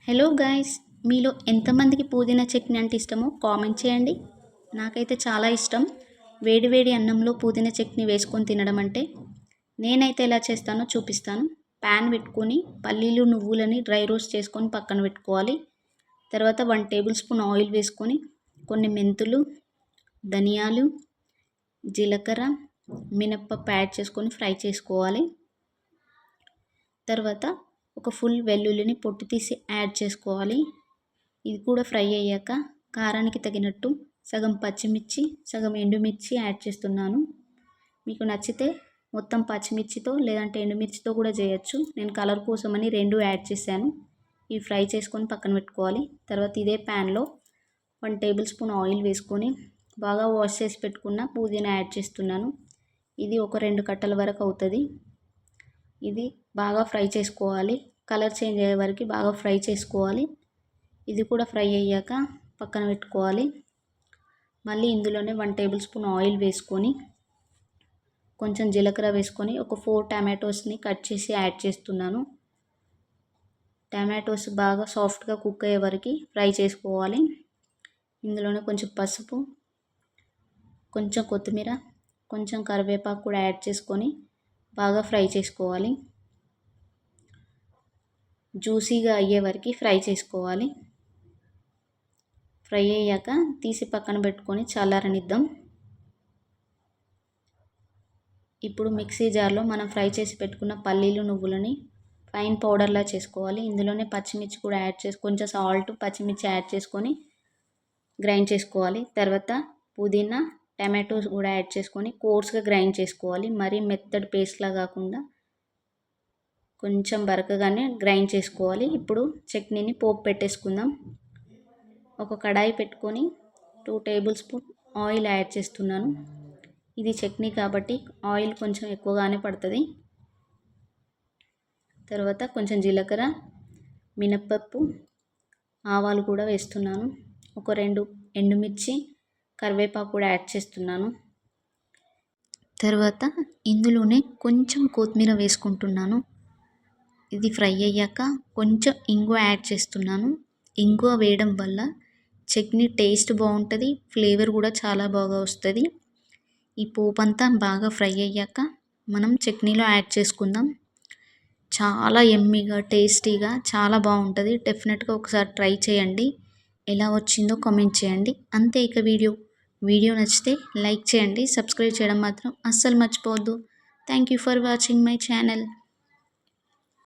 Hello guys, మీలో ఎంతమందికి పుదీనా చట్నీ అంటే ఇష్టమో కామెంట్ చేయండి. నాకైతే చాలా ఇష్టం. వేడి వేడి అన్నంలో పుదీనా చట్నీ వేసుకొని తినడం అంటే. నేనైతే ఎలా చేస్తానో చూపిస్తాను. ప్యాన్ పెట్టుకొని పల్లీలు నువ్వులని డ్రై రోస్ట్ చేసుకొని పక్కన పెట్టుకోవాలి. తర్వాత 1 టేబుల్ స్పూన్ ఆయిల్ వేసుకొని కొన్ని మెంతులు, ధనియాలు, జీలకర్ర, మినప్పప్పు యాడ్ చేసుకొని ఫ్రై చేసుకోవాలి. తర్వాత ఒక ఫుల్ వెల్లుల్లిని పొట్టు తీసి యాడ్ చేసుకోవాలి. ఇది కూడా ఫ్రై అయ్యాక కారానికి తగినట్టు సగం పచ్చిమిర్చి, సగం ఎండుమిర్చి యాడ్ చేస్తున్నాను. మీకు నచ్చితే మొత్తం పచ్చిమిర్చితో లేదంటే ఎండుమిర్చితో కూడా చేయొచ్చు. నేను కలర్ కోసమని 2 యాడ్ చేశాను. ఇవి ఫ్రై చేసుకొని పక్కన పెట్టుకోవాలి. తర్వాత ఇదే ప్యాన్లో 1 టేబుల్ స్పూన్ ఆయిల్ వేసుకొని బాగా వాష్ చేసి పెట్టుకున్న పుదీనా యాడ్ చేస్తున్నాను. ఇది ఒక 2 కట్టల వరకు అవుతుంది. ఇది బాగా ఫ్రై చేసుకోవాలి. కలర్ చేంజ్ అయ్యే వరకు బాగా ఫ్రై చేసుకోవాలి. ఇది కూడా ఫ్రై అయ్యాక పక్కన పెట్టుకోవాలి. మళ్ళీ ఇందులోనే 1 టేబుల్ స్పూన్ ఆయిల్ వేసుకొని కొంచెం జీలకర్ర వేసుకొని ఒక 4 టమాటోస్ని కట్ చేసి యాడ్ చేస్తున్నాను. టమాటోస్ బాగా సాఫ్ట్గా కుక్ అయ్యే వరకు ఫ్రై చేసుకోవాలి. ఇందులోనే కొంచెం పసుపు, కొంచెం కొత్తిమీర, కొంచెం కరివేపాకు కూడా యాడ్ చేసుకొని బాగా ఫ్రై చేసుకోవాలి. జ్యూసీగా అయ్యే వరకు ఫ్రై చేసుకోవాలి. ఫ్రై అయ్యాక తీసి పక్కన పెట్టుకొని చల్లారనిద్దాం. ఇప్పుడు మిక్సీ జార్లో మనం ఫ్రై చేసి పెట్టుకున్న పల్లీలు నువ్వులని ఫైన్ పౌడర్లా చేసుకోవాలి. ఇందులోనే పచ్చిమిర్చి కూడా యాడ్ చేసి కొంచెం సాల్ట్, పచ్చిమిర్చి యాడ్ చేసుకొని గ్రైండ్ చేసుకోవాలి. తర్వాత పుదీనా, టమాటోస్ కూడా యాడ్ చేసుకొని కోర్స్గా గ్రైండ్ చేసుకోవాలి. మరీ మెత్తడి పేస్ట్లా కాకుండా కొంచెం బరకగానే గ్రైండ్ చేసుకోవాలి. ఇప్పుడు చట్నీని పోపు పెట్టేసుకుందాం. ఒక కడాయి పెట్టుకొని 2 టేబుల్ స్పూన్ ఆయిల్ యాడ్ చేస్తున్నాను. ఇది చట్నీ కాబట్టి ఆయిల్ కొంచెం ఎక్కువగానే పడుతుంది. తర్వాత కొంచెం జీలకర్ర, మినప్పప్పు, ఆవాలు కూడా వేస్తున్నాను. ఒక 2 ఎండుమిర్చి, కరివేపాకు కూడా యాడ్ చేస్తున్నాను. తర్వాత ఇందులోనే కొంచెం కొత్తిమీర వేసుకుంటున్నాను. ఇది ఫ్రై అయ్యాక కొంచెం ఇంగువ యాడ్ చేస్తున్నాను. ఇంగువ వేయడం వల్ల చట్నీ టేస్ట్ బాగుంటుంది, ఫ్లేవర్ కూడా చాలా బాగా వస్తుంది. ఈ పోపు అంతా బాగా ఫ్రై అయ్యాక మనం చట్నీలో యాడ్ చేసుకుందాం. చాలా యమ్మీగా, టేస్టీగా చాలా బాగుంటుంది. డెఫినెట్గా ఒకసారి ట్రై చేయండి. ఎలా వచ్చిందో కామెంట్ చేయండి. అంతే ఇక వీడియో నచ్చితే లైక్ చేయండి. సబ్స్క్రైబ్ చేయడం మాత్రం అస్సలు మర్చిపోవద్దు. Thank you for watching my channel.